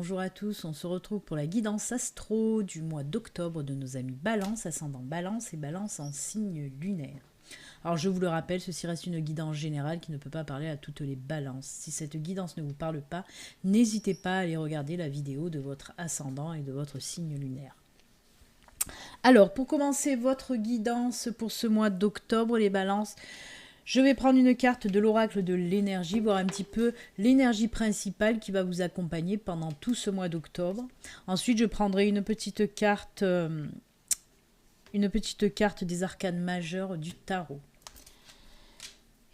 bonjour à tous, on se retrouve pour la guidance astro du mois d'octobre de nos amis Balance, ascendant Balance et Balance en signe lunaire. Alors je vous le rappelle, ceci reste une guidance générale qui ne peut pas parler à toutes les balances. Si cette guidance ne vous parle pas, n'hésitez pas à aller regarder la vidéo de votre ascendant et de votre signe lunaire. Alors pour commencer votre guidance pour ce mois d'octobre, les balances, je vais prendre une carte de l'oracle de l'énergie, voir un petit peu l'énergie principale qui va vous accompagner pendant tout ce mois d'octobre. Ensuite, je prendrai une petite carte des arcanes majeures du tarot.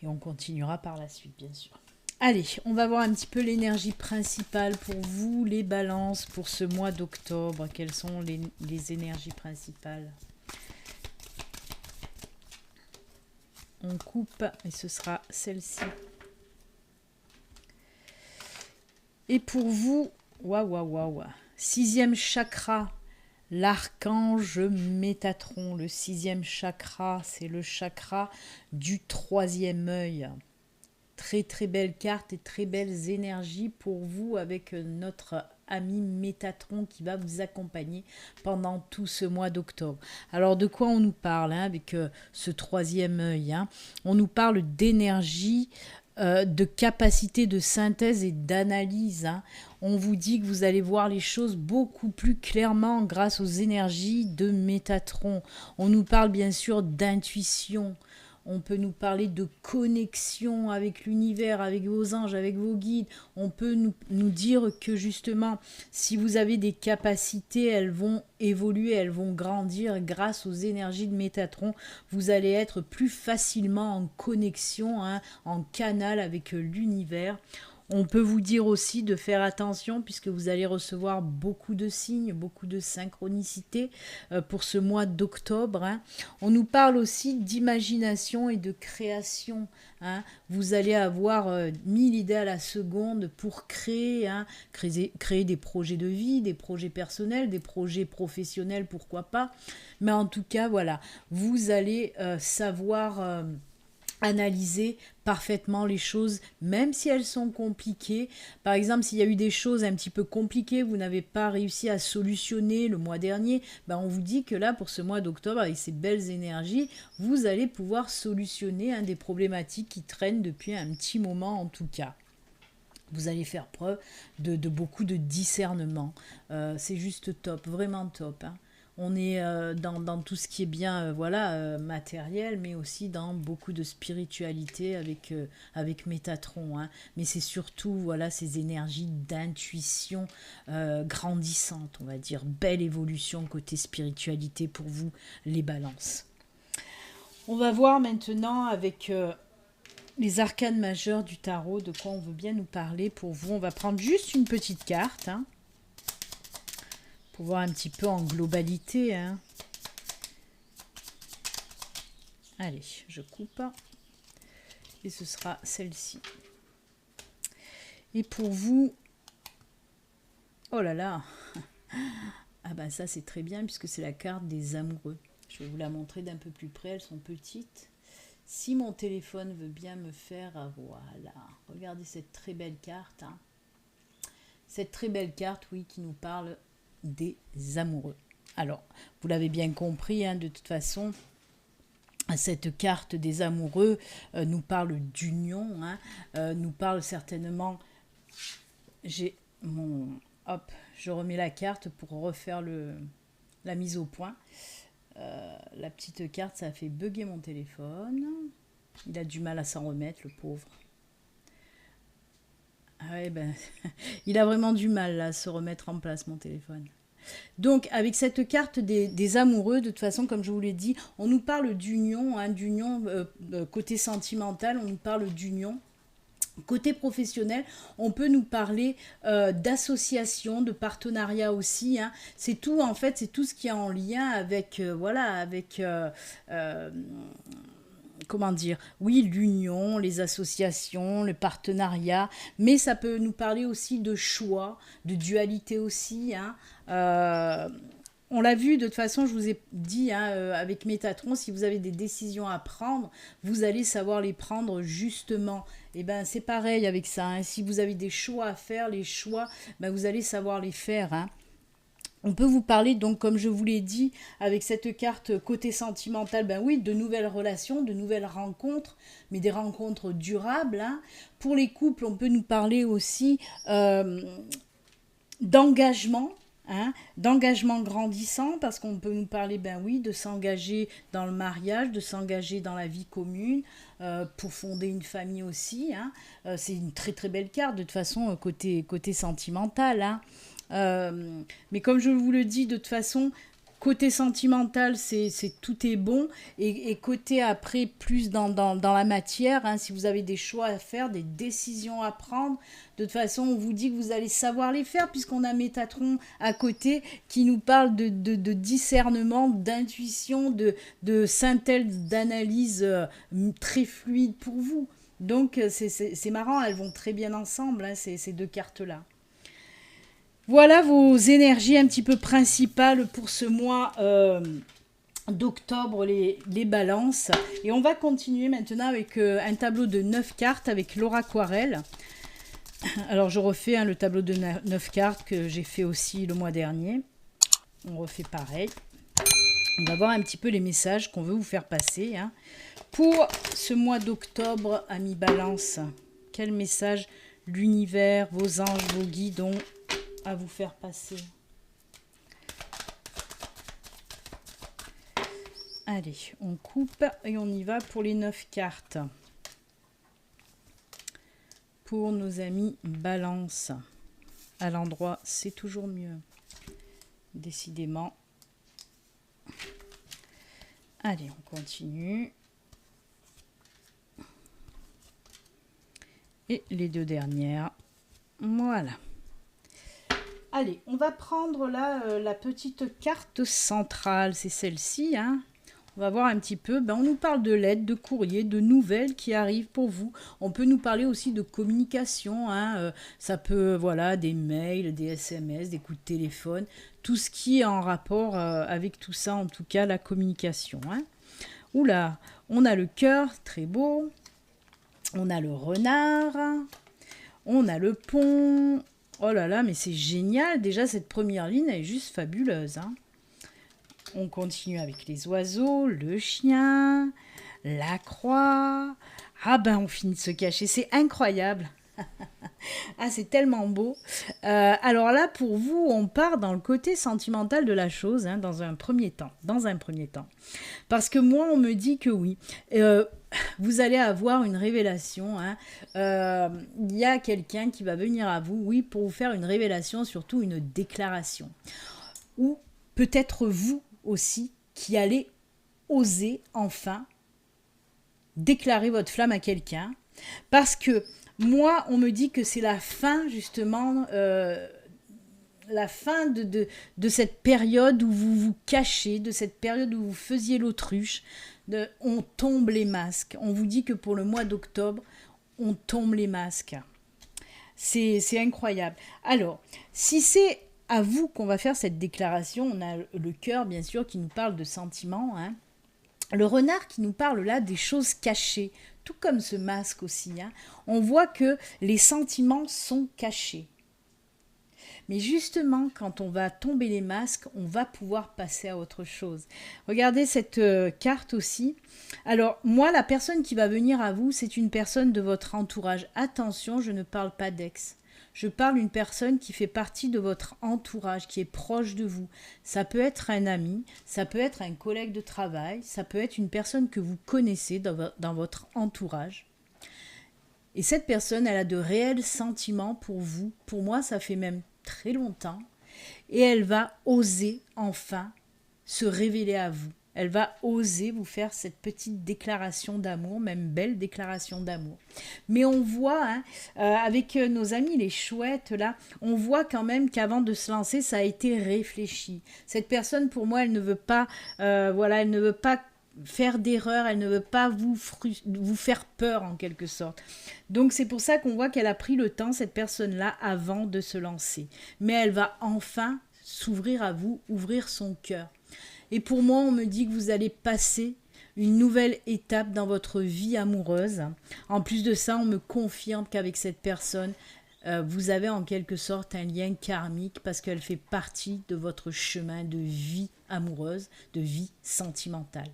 Et on continuera par la suite, bien sûr. Allez, on va voir un petit peu l'énergie principale pour vous, les balances, pour ce mois d'octobre. Quelles sont les énergies principales ? On coupe et ce sera celle-ci. Et pour vous, waouh, 6e chakra, l'archange Métatron. Le 6e chakra, c'est le chakra du 3e œil. Très très belle carte et très belles énergies pour vous avec notre ami Métatron qui va vous accompagner pendant tout ce mois d'octobre. Alors de quoi on nous parle avec ce 3e œil On nous parle d'énergie, de capacité de synthèse et d'analyse. On vous dit que vous allez voir les choses beaucoup plus clairement grâce aux énergies de Métatron. On nous parle bien sûr d'intuition. On peut nous parler de connexion avec l'univers, avec vos anges, avec vos guides. On peut nous dire que justement, si vous avez des capacités, elles vont évoluer, elles vont grandir grâce aux énergies de Métatron. Vous allez être plus facilement en connexion, en canal avec l'univers. On peut vous dire aussi de faire attention puisque vous allez recevoir beaucoup de signes, beaucoup de synchronicité pour ce mois d'octobre. On nous parle aussi d'imagination et de création. Vous allez avoir 1000 idées à la seconde pour créer des projets de vie, des projets personnels, des projets professionnels, pourquoi pas. Mais en tout cas, voilà, vous allez savoir analyser parfaitement les choses, même si elles sont compliquées. Par exemple, s'il y a eu des choses un petit peu compliquées, vous n'avez pas réussi à solutionner le mois dernier, on vous dit que là, pour ce mois d'octobre, avec ces belles énergies, vous allez pouvoir solutionner des problématiques qui traînent depuis un petit moment en tout cas. Vous allez faire preuve de beaucoup de discernement. C'est juste top, vraiment top. On est dans tout ce qui est bien matériel, mais aussi dans beaucoup de spiritualité avec Métatron. Mais c'est surtout ces énergies d'intuition grandissantes, on va dire. Belle évolution côté spiritualité pour vous, les balances. On va voir maintenant avec les arcanes majeures du tarot de quoi on veut bien nous parler pour vous. On va prendre juste une petite carte, pour voir un petit peu en globalité. Allez, je coupe. Et ce sera celle-ci. Et pour vous... Oh là là. Ah ça c'est très bien puisque c'est la carte des amoureux. Je vais vous la montrer d'un peu plus près. Elles sont petites. Si mon téléphone veut bien me faire... Voilà. Regardez cette très belle carte. Cette très belle carte, oui, qui nous parle des amoureux. Alors, vous l'avez bien compris, de toute façon, cette carte des amoureux nous parle d'union, nous parle certainement... Je remets la carte pour refaire la mise au point. La petite carte, ça a fait bugger mon téléphone. Il a du mal à s'en remettre, le pauvre. Il a vraiment du mal à se remettre en place, mon téléphone. Donc, avec cette carte des amoureux, de toute façon, comme je vous l'ai dit, on nous parle d'union, côté sentimental, on nous parle d'union. Côté professionnel, on peut nous parler d'association, de partenariat aussi. C'est tout, en fait, c'est tout ce qui est en lien avec, comment dire, oui, l'union, les associations, le partenariat, mais ça peut nous parler aussi de choix, de dualité aussi. on l'a vu, de toute façon, je vous ai dit, hein, avec Métatron, si vous avez des décisions à prendre, vous allez savoir les prendre justement. Et ben c'est pareil avec ça, hein. Si vous avez des choix à faire, les choix, ben, vous allez savoir les faire, hein. On peut vous parler, donc, comme je vous l'ai dit, avec cette carte côté sentimental, ben oui, de nouvelles relations, de nouvelles rencontres, mais des rencontres durables, hein. Pour les couples, on peut nous parler aussi d'engagement, hein, d'engagement grandissant, parce qu'on peut nous parler, ben oui, de s'engager dans le mariage, de s'engager dans la vie commune, pour fonder une famille aussi, hein. C'est une très très belle carte, de toute façon, côté sentimental, hein. Mais comme je vous le dis, de toute façon, côté sentimental, tout est bon. Et côté après, plus dans la matière, hein, si vous avez des choix à faire, des décisions à prendre, de toute façon, on vous dit que vous allez savoir les faire, puisqu'on a Métatron à côté qui nous parle de discernement, d'intuition, de synthèse, d'analyse très fluide pour vous. Donc, c'est marrant, elles vont très bien ensemble, hein, ces deux cartes-là. Voilà vos énergies un petit peu principales pour ce mois d'octobre, les balances. Et on va continuer maintenant avec un tableau de 9 cartes avec Laura Aquarelle. Alors je refais, hein, le tableau de 9 cartes que j'ai fait aussi le mois dernier. On refait pareil. On va voir un petit peu les messages qu'on veut vous faire passer, hein. Pour ce mois d'octobre, amis balance, quel message l'univers, vos anges, vos guides ont à vous faire passer? Allez, on coupe et on y va pour les 9 cartes. Pour nos amis balance, à l'endroit, c'est toujours mieux. Décidément. Allez, on continue. Et les deux dernières. Voilà. Allez, on va prendre là la petite carte centrale, c'est celle-ci, hein. On va voir un petit peu, ben, on nous parle de lettres, de courriers, de nouvelles qui arrivent pour vous. On peut nous parler aussi de communication, hein. Ça peut, voilà, des mails, des SMS, des coups de téléphone, tout ce qui est en rapport avec tout ça, en tout cas la communication, hein. Oula, on a le cœur, très beau. On a le renard, on a le pont. Oh là là, mais c'est génial. Déjà, cette première ligne, elle est juste fabuleuse, hein. On continue avec les oiseaux, le chien, la croix. Ah ben, on finit de se cacher. C'est incroyable. Ah, c'est tellement beau. Alors là, pour vous, on part dans le côté sentimental de la chose, hein, dans un premier temps. Parce que moi, on me dit que oui. Vous allez avoir une révélation, hein. Il y a quelqu'un qui va venir à vous, oui, pour vous faire une révélation, surtout une déclaration. Ou peut-être vous aussi qui allez oser enfin déclarer votre flamme à quelqu'un. Parce que moi, on me dit que c'est la fin, justement, la fin de cette période où vous vous cachez, de cette période où vous faisiez l'autruche. On tombe les masques. On vous dit que pour le mois d'octobre, on tombe les masques. C'est incroyable. Alors, si c'est à vous qu'on va faire cette déclaration, on a le cœur, bien sûr, qui nous parle de sentiments, hein. Le renard qui nous parle là des choses cachées, tout comme ce masque aussi, hein. On voit que les sentiments sont cachés. Mais justement, quand on va tomber les masques, on va pouvoir passer à autre chose. Regardez cette carte aussi. Alors, moi, la personne qui va venir à vous, c'est une personne de votre entourage. Attention, je ne parle pas d'ex. Je parle d'une personne qui fait partie de votre entourage, qui est proche de vous. Ça peut être un ami, ça peut être un collègue de travail, ça peut être une personne que vous connaissez dans votre entourage. Et cette personne, elle a de réels sentiments pour vous. Pour moi, ça fait même très longtemps. Et elle va oser enfin se révéler à vous. Elle va oser vous faire cette petite déclaration d'amour, même belle déclaration d'amour. Mais on voit, hein, avec nos amis les chouettes, là, on voit quand même qu'avant de se lancer, ça a été réfléchi. Cette personne, pour moi, elle ne veut pas, elle ne veut pas faire d'erreur, elle ne veut pas vous faire peur en quelque sorte. Donc c'est pour ça qu'on voit qu'elle a pris le temps, cette personne-là, avant de se lancer. Mais elle va enfin s'ouvrir à vous, ouvrir son cœur. Et pour moi, on me dit que vous allez passer une nouvelle étape dans votre vie amoureuse. En plus de ça, on me confirme qu'avec cette personne, vous avez en quelque sorte un lien karmique parce qu'elle fait partie de votre chemin de vie amoureuse, de vie sentimentale.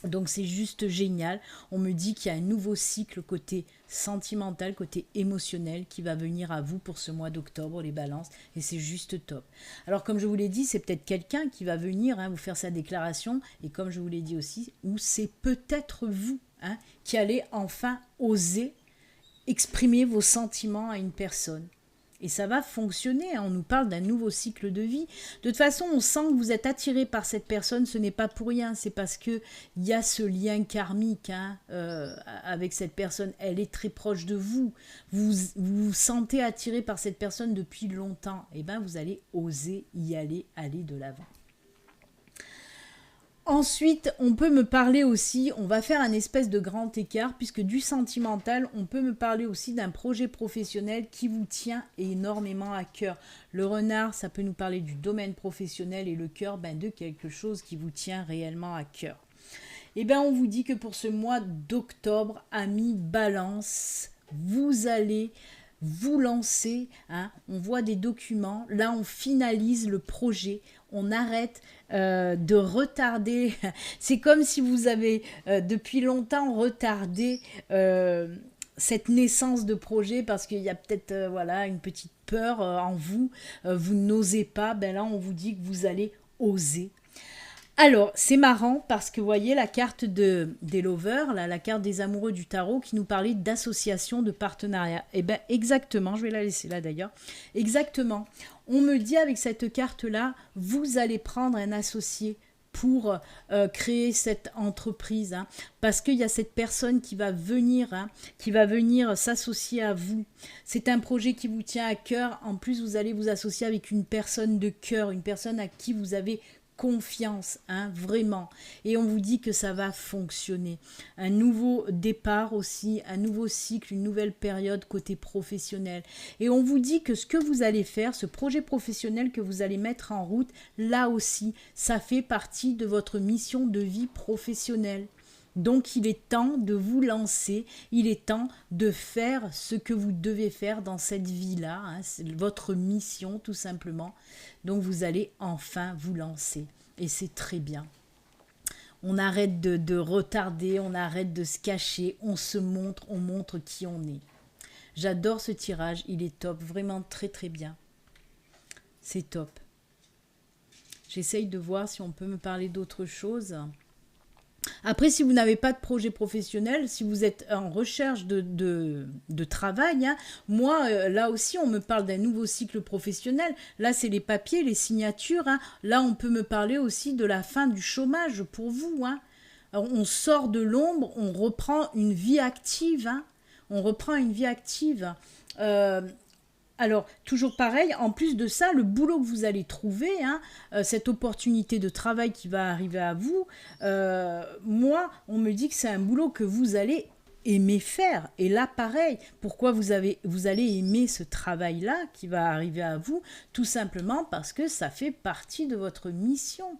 Donc c'est juste génial. On me dit qu'il y a un nouveau cycle côté sentimental, côté émotionnel qui va venir à vous pour ce mois d'octobre, les balances, et c'est juste top. Alors comme je vous l'ai dit, c'est peut-être quelqu'un qui va venir vous faire sa déclaration, et comme je vous l'ai dit aussi, ou c'est peut-être vous qui allez enfin oser exprimer vos sentiments à une personne. Et ça va fonctionner, on nous parle d'un nouveau cycle de vie. De toute façon, on sent que vous êtes attiré par cette personne, ce n'est pas pour rien, c'est parce qu'il y a ce lien karmique avec cette personne. Elle est très proche de vous. Vous vous sentez attiré par cette personne depuis longtemps. Et bien, vous allez oser y aller de l'avant. Ensuite, on peut me parler aussi, on va faire un espèce de grand écart, puisque du sentimental, on peut me parler aussi d'un projet professionnel qui vous tient énormément à cœur. Le renard, ça peut nous parler du domaine professionnel et le cœur, de quelque chose qui vous tient réellement à cœur. Et bien, on vous dit que pour ce mois d'octobre, amis Balance, vous allez vous lancer, on voit des documents, là on finalise le projet, on arrête de retarder, c'est comme si vous avez depuis longtemps retardé cette naissance de projet parce qu'il y a peut-être une petite peur en vous, vous n'osez pas, là on vous dit que vous allez oser. Alors, c'est marrant parce que vous voyez la carte des lovers, la carte des amoureux du tarot qui nous parlait d'association, de partenariat. Et bien exactement, je vais la laisser là d'ailleurs, exactement. On me dit avec cette carte-là, vous allez prendre un associé pour créer cette entreprise, parce qu'il y a cette personne qui va venir s'associer à vous. C'est un projet qui vous tient à cœur. En plus, vous allez vous associer avec une personne de cœur, une personne à qui vous avez confiance, vraiment. Et on vous dit que ça va fonctionner. Un nouveau départ aussi, un nouveau cycle, une nouvelle période côté professionnel. Et on vous dit que ce que vous allez faire, ce projet professionnel que vous allez mettre en route, là aussi, ça fait partie de votre mission de vie professionnelle. Donc il est temps de vous lancer, il est temps de faire ce que vous devez faire dans cette vie-là, c'est votre mission tout simplement. Donc vous allez enfin vous lancer et c'est très bien. On arrête de retarder, on arrête de se cacher, on se montre, on montre qui on est. J'adore ce tirage, il est top, vraiment très très bien. C'est top. J'essaye de voir si on peut me parler d'autre chose. Après, si vous n'avez pas de projet professionnel, si vous êtes en recherche de travail, moi, là aussi, on me parle d'un nouveau cycle professionnel. Là, c'est les papiers, les signatures. Là, on peut me parler aussi de la fin du chômage pour vous. Alors, on sort de l'ombre, on reprend une vie active. On reprend une vie active. Alors, toujours pareil, en plus de ça, le boulot que vous allez trouver, cette opportunité de travail qui va arriver à vous, moi, on me dit que c'est un boulot que vous allez aimer faire. Et là, pareil, pourquoi vous allez aimer ce travail-là qui va arriver à vous? Tout simplement parce que ça fait partie de votre mission.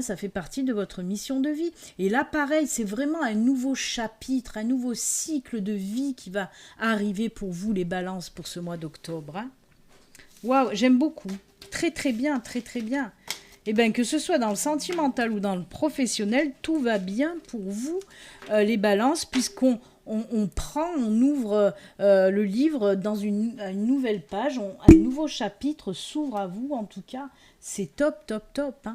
Ça fait partie de votre mission de vie. Et là, pareil, c'est vraiment un nouveau chapitre, un nouveau cycle de vie qui va arriver pour vous, les balances, pour ce mois d'octobre. Waouh, j'aime beaucoup. Très, très bien, très, très bien. Eh bien, que ce soit dans le sentimental ou dans le professionnel, tout va bien pour vous, les balances, puisqu'on on ouvre le livre dans une nouvelle page, un nouveau chapitre s'ouvre à vous, en tout cas. C'est top, top, top,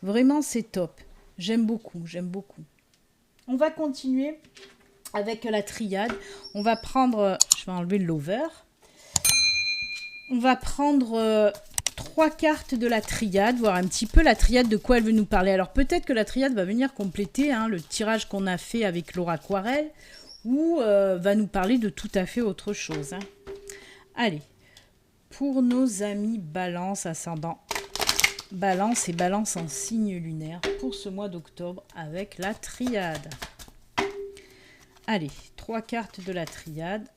Vraiment, c'est top. J'aime beaucoup, j'aime beaucoup. On va continuer avec la triade. On va prendre... Je vais enlever le lover. On va prendre 3 cartes de la triade, voir un petit peu la triade de quoi elle veut nous parler. Alors, peut-être que la triade va venir compléter le tirage qu'on a fait avec Laura Aquarelle ou va nous parler de tout à fait autre chose. Allez, pour nos amis Balance, ascendant Balance et Balance en signe lunaire pour ce mois d'octobre avec la triade. Allez, 3 cartes de la triade.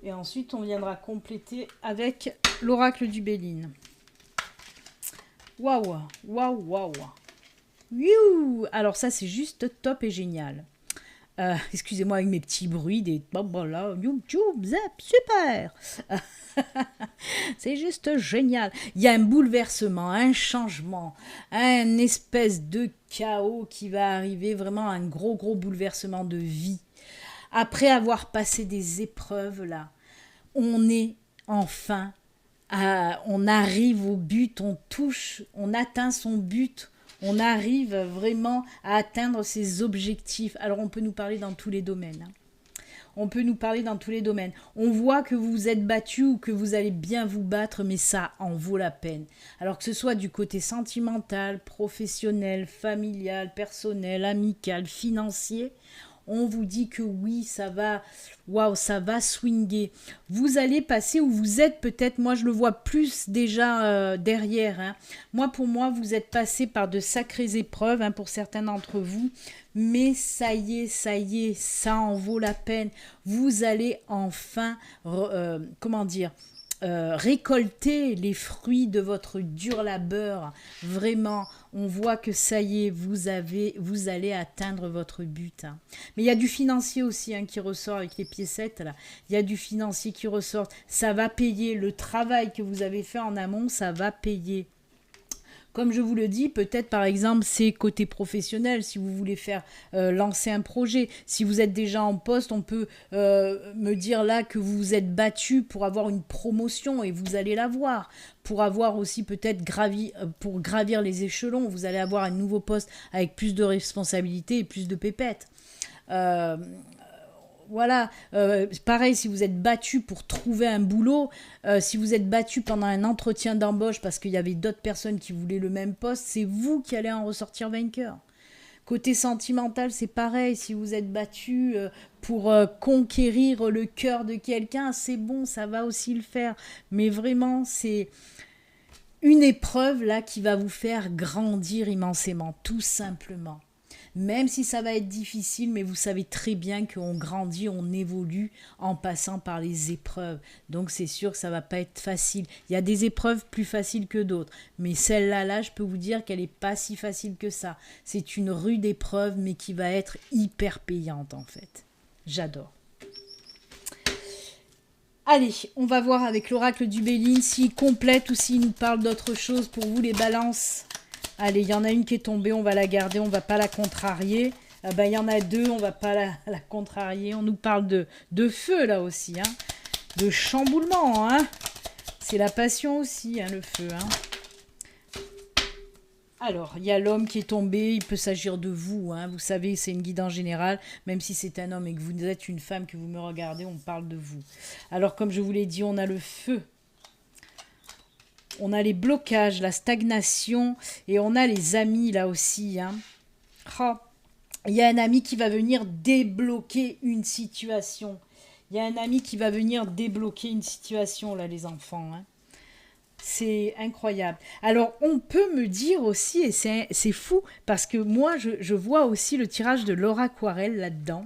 Et ensuite, on viendra compléter avec l'oracle du Béline. Waouh, waouh, waouh. Youh. Alors ça, c'est juste top et génial. Excusez-moi avec mes petits bruits des là, YouTube, zap, super. C'est juste génial. Il y a un bouleversement, un changement, un espèce de chaos qui va arriver, vraiment un gros bouleversement de vie. Après avoir passé des épreuves là, on est enfin, on arrive au but, on touche, on atteint son but. On arrive vraiment à atteindre ses objectifs. Alors, on peut nous parler dans tous les domaines. On peut nous parler dans tous les domaines. On voit que vous vous êtes battu ou que vous allez bien vous battre, mais ça en vaut la peine. Alors que ce soit du côté sentimental, professionnel, familial, personnel, amical, financier, on vous dit que oui, ça va, waouh, ça va swinguer. Vous allez passer où vous êtes peut-être, moi je le vois plus déjà derrière. Hein. Pour moi, vous êtes passé par de sacrées épreuves pour certains d'entre vous. Mais ça y est, ça en vaut la peine. Vous allez enfin, récolter les fruits de votre dur labeur. Vraiment, on voit que ça y est, vous allez atteindre votre but. Hein. Mais il y a du financier aussi qui ressort avec les piécettes. Là. Il y a du financier qui ressort. Ça va payer. Le travail que vous avez fait en amont, ça va payer. Comme je vous le dis, peut-être par exemple, c'est côté professionnel, si vous voulez faire lancer un projet. Si vous êtes déjà en poste, on peut me dire là que vous vous êtes battu pour avoir une promotion et vous allez l'avoir. Pour avoir aussi peut-être pour gravir les échelons, vous allez avoir un nouveau poste avec plus de responsabilités et plus de pépettes. Voilà, pareil, si vous êtes battu pour trouver un boulot, si vous êtes battu pendant un entretien d'embauche parce qu'il y avait d'autres personnes qui voulaient le même poste, c'est vous qui allez en ressortir vainqueur. Côté sentimental, c'est pareil, si vous êtes battu pour conquérir le cœur de quelqu'un, c'est bon, ça va aussi le faire. Mais vraiment, c'est une épreuve là qui va vous faire grandir immensément, tout simplement. Même si ça va être difficile, mais vous savez très bien qu'on grandit, on évolue en passant par les épreuves. Donc c'est sûr que ça va pas être facile. Il y a des épreuves plus faciles que d'autres, mais celle-là, je peux vous dire qu'elle n'est pas si facile que ça. C'est une rude épreuve, mais qui va être hyper payante en fait. J'adore. Allez, on va voir avec l'oracle du Béline s'il complète ou s'il nous parle d'autre chose pour vous les balances. Allez, il y en a une qui est tombée, on va la garder, on ne va pas la contrarier. Il y en a deux, on ne va pas la contrarier. On nous parle de feu là aussi, de chamboulement. C'est la passion aussi, le feu. Alors, il y a l'homme qui est tombé, il peut s'agir de vous. Vous savez, c'est une guide en général. Même si c'est un homme et que vous êtes une femme, que vous me regardez, on parle de vous. Alors, comme je vous l'ai dit, on a le feu. On a les blocages, la stagnation et on a les amis là aussi. Il y a un ami qui va venir débloquer une situation. Il y a un ami qui va venir débloquer une situation là, les enfants. C'est incroyable. Alors, on peut me dire aussi, et c'est fou, parce que moi, je vois aussi le tirage de Laura Aquarelle là-dedans.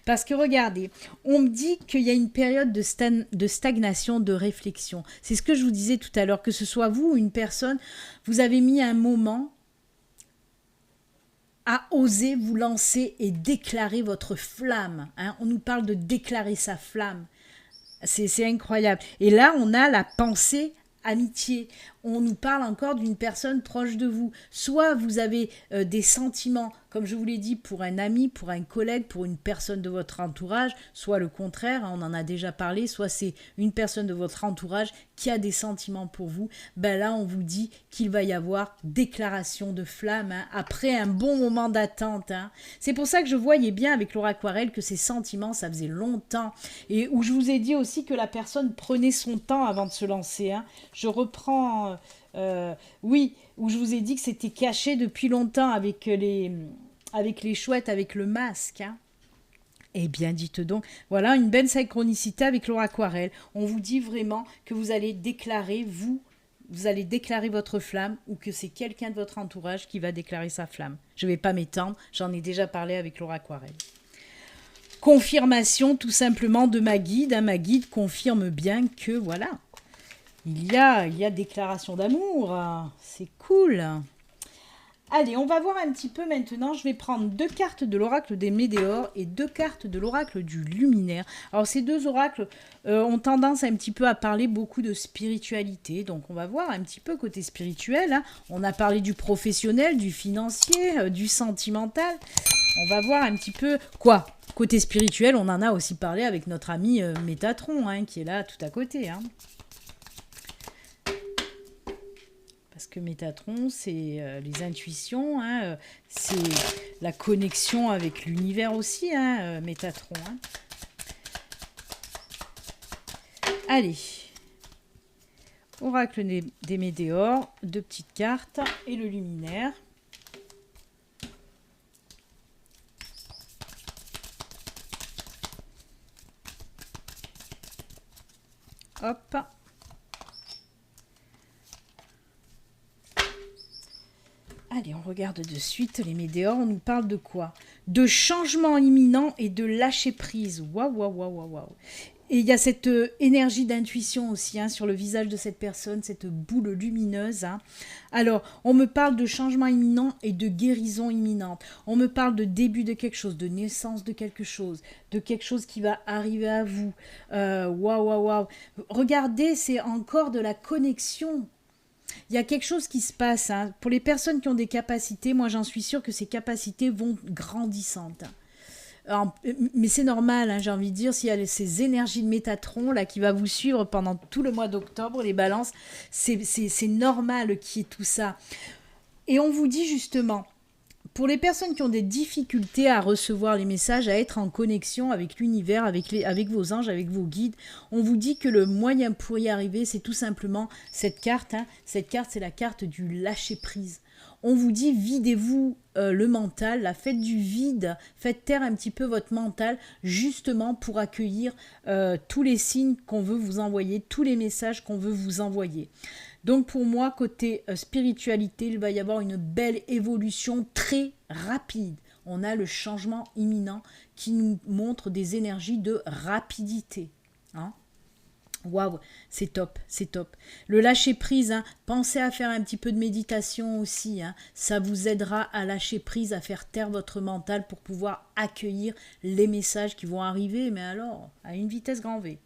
Parce que regardez, on me dit qu'il y a une période de stagnation, de réflexion. C'est ce que je vous disais tout à l'heure, que ce soit vous ou une personne, vous avez mis un moment à oser vous lancer et déclarer votre flamme. On nous parle de déclarer sa flamme. C'est incroyable. Et là, on a la pensée amitié. On nous parle encore d'une personne proche de vous. Soit vous avez des sentiments, comme je vous l'ai dit, pour un ami, pour un collègue, pour une personne de votre entourage, soit le contraire, on en a déjà parlé, soit c'est une personne de votre entourage qui a des sentiments pour vous. Là, on vous dit qu'il va y avoir déclaration de flamme après un bon moment d'attente. C'est pour ça que je voyais bien avec Laura Aquarelle que ces sentiments, ça faisait longtemps. Et où je vous ai dit aussi que la personne prenait son temps avant de se lancer. Je reprends... oui, où je vous ai dit que c'était caché depuis longtemps avec les chouettes, avec le masque. Eh bien, dites donc, voilà une belle synchronicité avec Laura Aquarelle. On vous dit vraiment que vous allez déclarer, vous allez déclarer votre flamme ou que c'est quelqu'un de votre entourage qui va déclarer sa flamme. Je ne vais pas m'étendre, j'en ai déjà parlé avec Laura Aquarelle. confirmation tout simplement de ma guide. Ma guide confirme bien que voilà, il y a déclaration d'amour. C'est cool. Allez, on va voir un petit peu maintenant. Je vais prendre 2 cartes de l'oracle des Médéors et 2 cartes de l'oracle du Luminaire. Alors, ces 2 oracles ont tendance un petit peu à parler beaucoup de spiritualité. Donc, on va voir un petit peu côté spirituel. Hein. On a parlé du professionnel, du financier, du sentimental. On va voir un petit peu quoi. Côté spirituel, on en a aussi parlé avec notre ami Métatron, hein, qui est là tout à côté. Hein. Parce que Métatron, c'est les intuitions, hein, c'est la connexion avec l'univers aussi, hein, Métatron. Hein. Allez, oracle des Médéors, 2 petites cartes et le luminaire. Hop. Allez, on regarde de suite les Médéors. On nous parle de quoi? De changement imminent et de lâcher prise. Waouh, waouh, waouh, waouh, waouh. Et il y a cette énergie d'intuition aussi hein, sur le visage de cette personne, cette boule lumineuse. Hein. Alors, on me parle de changement imminent et de guérison imminente. On me parle de début de quelque chose, de naissance de quelque chose qui va arriver à vous. Waouh, waouh, waouh. Regardez, c'est encore de la connexion. Il y a quelque chose qui se passe. Hein. Pour les personnes qui ont des capacités, moi j'en suis sûre que ces capacités vont grandissantes. Alors, mais c'est normal, hein, j'ai envie de dire, s'il y a ces énergies de Métatron là, qui va vous suivre pendant tout le mois d'octobre, les balances, c'est normal qu'il y ait tout ça. Et on vous dit justement, pour les personnes qui ont des difficultés à recevoir les messages, à être en connexion avec l'univers, avec vos anges, avec vos guides, on vous dit que le moyen pour y arriver, c'est tout simplement cette carte. Hein. Cette carte, c'est la carte du lâcher-prise. On vous dit, videz-vous le mental, faites du vide, faites taire un petit peu votre mental, justement pour accueillir tous les signes qu'on veut vous envoyer, tous les messages qu'on veut vous envoyer. Donc pour moi, côté spiritualité, il va y avoir une belle évolution très rapide. On a le changement imminent qui nous montre des énergies de rapidité. Hein. Waouh, c'est top, c'est top. Le lâcher prise, hein, pensez à faire un petit peu de méditation aussi. Hein, ça vous aidera à lâcher prise, à faire taire votre mental pour pouvoir accueillir les messages qui vont arriver, mais alors, à une vitesse grand V.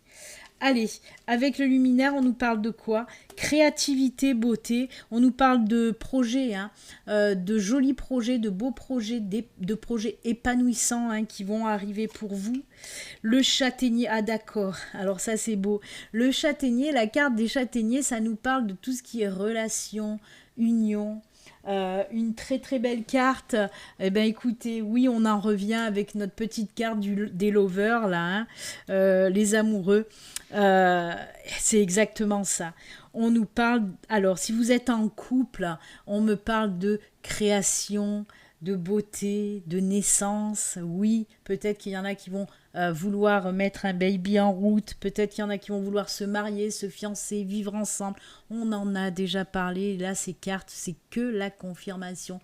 Allez, avec le luminaire, on nous parle de quoi? Créativité, beauté. On nous parle de projets, hein, de jolis projets, de beaux projets, de projets épanouissants hein, qui vont arriver pour vous. Le châtaignier, ah d'accord, alors ça c'est beau. Le châtaignier, la carte des châtaigniers, ça nous parle de tout ce qui est relation, union. Une très très belle carte. Eh bien écoutez, oui on en revient avec notre petite carte des lovers là, hein, les amoureux. C'est exactement ça. On nous parle, alors si vous êtes en couple, on me parle de création, de beauté, de naissance. Oui, peut-être qu'il y en a qui vont vouloir mettre un baby en route, peut-être qu'il y en a qui vont vouloir se marier, se fiancer, vivre ensemble. On en a déjà parlé, là ces cartes, c'est que la confirmation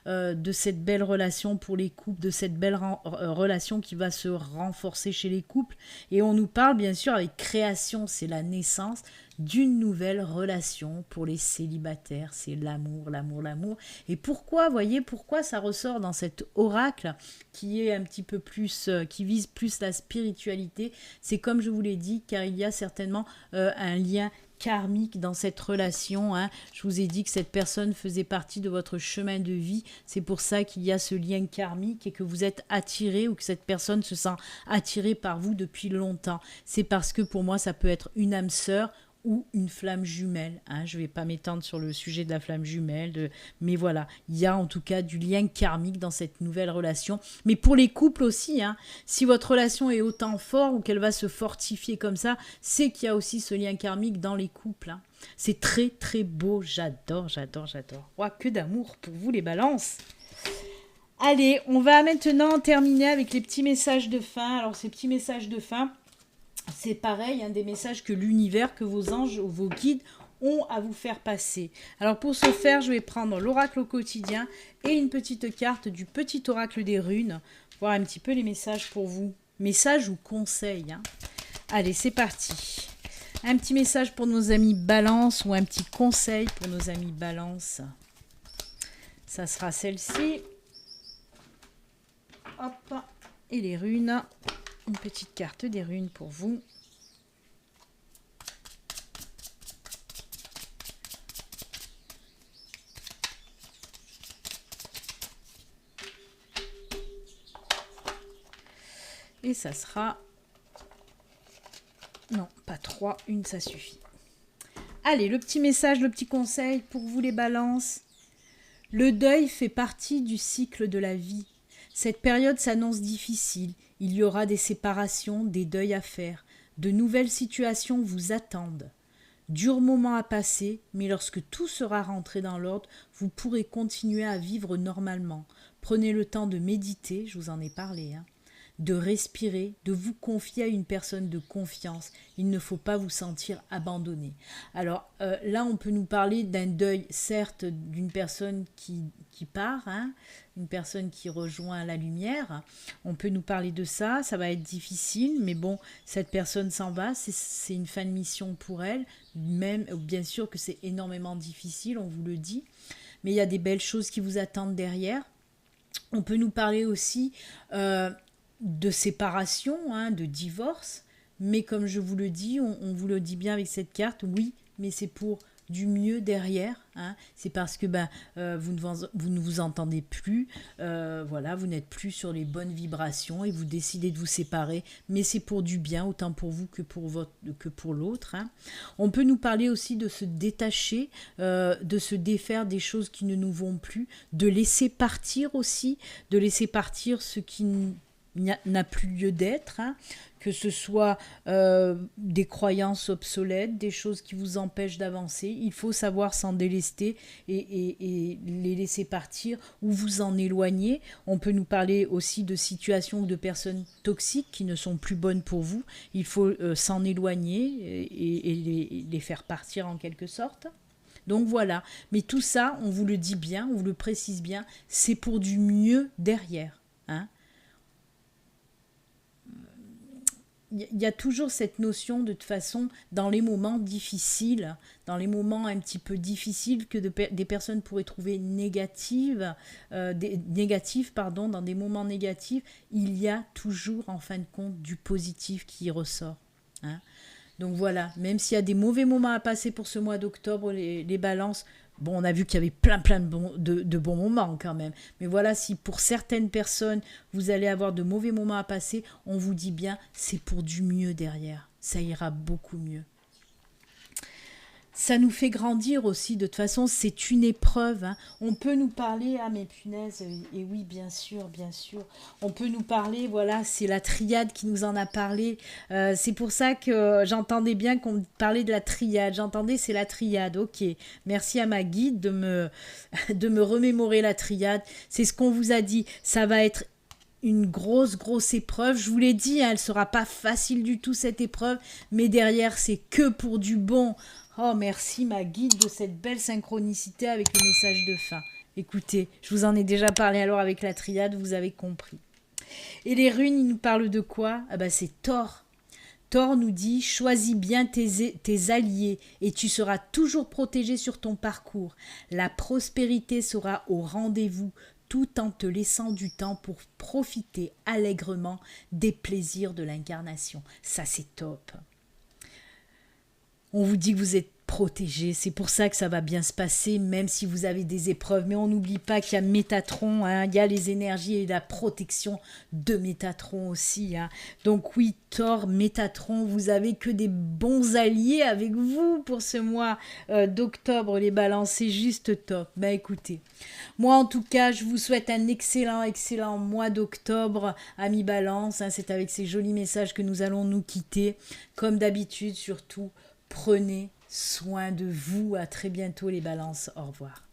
de cette belle relation pour les couples, de cette belle relation qui va se renforcer chez les couples. Et on nous parle bien sûr avec création, c'est la naissance d'une nouvelle relation pour les célibataires, c'est l'amour, l'amour, l'amour. Et pourquoi, voyez, pourquoi ça ressort dans cet oracle qui est un petit peu plus, qui vise plus la spiritualité, c'est comme je vous l'ai dit, car il y a certainement un lien karmique dans cette relation. Hein. Je vous ai dit que cette personne faisait partie de votre chemin de vie. C'est pour ça qu'il y a ce lien karmique et que vous êtes attiré ou que cette personne se sent attirée par vous depuis longtemps. C'est parce que pour moi, ça peut être une âme sœur ou une flamme jumelle. Hein. Je ne vais pas m'étendre sur le sujet de la flamme jumelle, mais voilà, il y a en tout cas du lien karmique dans cette nouvelle relation. Mais pour les couples aussi, hein, si votre relation est autant forte ou qu'elle va se fortifier comme ça, c'est qu'il y a aussi ce lien karmique dans les couples. Hein. C'est très très beau, j'adore, j'adore, j'adore. Oh, que d'amour pour vous les balances. Allez, on va maintenant terminer avec les petits messages de fin. Alors ces petits messages de fin, c'est pareil, hein, des messages que l'univers, que vos anges ou vos guides ont à vous faire passer. Alors pour ce faire, je vais prendre l'oracle au quotidien et une petite carte du petit oracle des runes, voir un petit peu les messages pour vous. message ou conseil, hein. Allez, c'est parti. Un petit message pour nos amis Balance ou un petit conseil pour nos amis Balance. Ça sera celle-ci. Hop. Et les runes. Une petite carte des runes pour vous. Et ça sera... Non, pas 3, une ça suffit. Allez, le petit message, le petit conseil pour vous les balances. Le deuil fait partie du cycle de la vie. Cette période s'annonce difficile. Il y aura des séparations, des deuils à faire. De nouvelles situations vous attendent. Dur moment à passer, mais lorsque tout sera rentré dans l'ordre, vous pourrez continuer à vivre normalement. Prenez le temps de méditer, je vous en ai parlé, hein, de respirer, de vous confier à une personne de confiance. Il ne faut pas vous sentir abandonné. Alors là, on peut nous parler d'un deuil, certes, d'une personne qui part, hein, une personne qui rejoint la lumière. On peut nous parler de ça, ça va être difficile, mais bon, cette personne s'en va, c'est une fin de mission pour elle, même bien sûr que c'est énormément difficile, on vous le dit, mais il y a des belles choses qui vous attendent derrière. On peut nous parler aussi de séparation, hein, de divorce, mais comme je vous le dis, on vous le dit bien avec cette carte, oui, mais c'est pour du mieux derrière, hein. C'est parce que vous ne vous entendez plus, voilà, vous n'êtes plus sur les bonnes vibrations et vous décidez de vous séparer, mais c'est pour du bien, autant pour vous que pour l'autre, hein. On peut nous parler aussi de se détacher, de se défaire des choses qui ne nous vont plus, de laisser partir aussi, de laisser partir ce qui n'a plus lieu d'être, hein, que ce soit des croyances obsolètes, des choses qui vous empêchent d'avancer. Il faut savoir s'en délester et les laisser partir ou vous en éloigner. On peut nous parler aussi de situations ou de personnes toxiques qui ne sont plus bonnes pour vous. Il faut s'en éloigner et les faire partir en quelque sorte. Donc voilà, mais tout ça, on vous le dit bien, on vous le précise bien, c'est pour du mieux derrière, hein. Il y a toujours cette notion de toute façon dans les moments difficiles, dans les moments un petit peu difficiles que des personnes pourraient trouver négatives, dans des moments négatifs, il y a toujours en fin de compte du positif qui ressort, hein. Donc voilà, même s'il y a des mauvais moments à passer pour ce mois d'octobre, les balances, bon, on a vu qu'il y avait plein de bons moments quand même. Mais voilà, si pour certaines personnes, vous allez avoir de mauvais moments à passer, on vous dit bien, c'est pour du mieux derrière. Ça ira beaucoup mieux. Ça nous fait grandir aussi, de toute façon, c'est une épreuve, hein. On peut nous parler, ah mais punaise, et oui, bien sûr, on peut nous parler, voilà, c'est la triade qui nous en a parlé, c'est pour ça que j'entendais bien qu'on parlait de la triade, c'est la triade, ok, merci à ma guide de me remémorer la triade, c'est ce qu'on vous a dit, ça va être une grosse épreuve, je vous l'ai dit, hein, elle sera pas facile du tout cette épreuve, mais derrière c'est que pour du bon. Oh, merci ma guide de cette belle synchronicité avec le message de fin. Écoutez, je vous en ai déjà parlé alors avec la triade, vous avez compris. Et les runes, ils nous parlent de quoi? Ah bah c'est Thor. Thor nous dit « Choisis bien tes alliés et tu seras toujours protégé sur ton parcours. La prospérité sera au rendez-vous tout en te laissant du temps pour profiter allègrement des plaisirs de l'incarnation. » Ça c'est top. On vous dit que vous êtes protégé, c'est pour ça que ça va bien se passer, même si vous avez des épreuves. Mais on n'oublie pas qu'il y a Métatron, hein, il y a les énergies et la protection de Métatron aussi, hein. Donc oui, Thor, Métatron, vous avez que des bons alliés avec vous pour ce mois d'octobre, les balances, c'est juste top. Bah écoutez, moi en tout cas, je vous souhaite un excellent mois d'octobre, amis balance, hein, c'est avec ces jolis messages que nous allons nous quitter. Comme d'habitude, surtout, prenez soin de vous. À très bientôt les balances. Au revoir.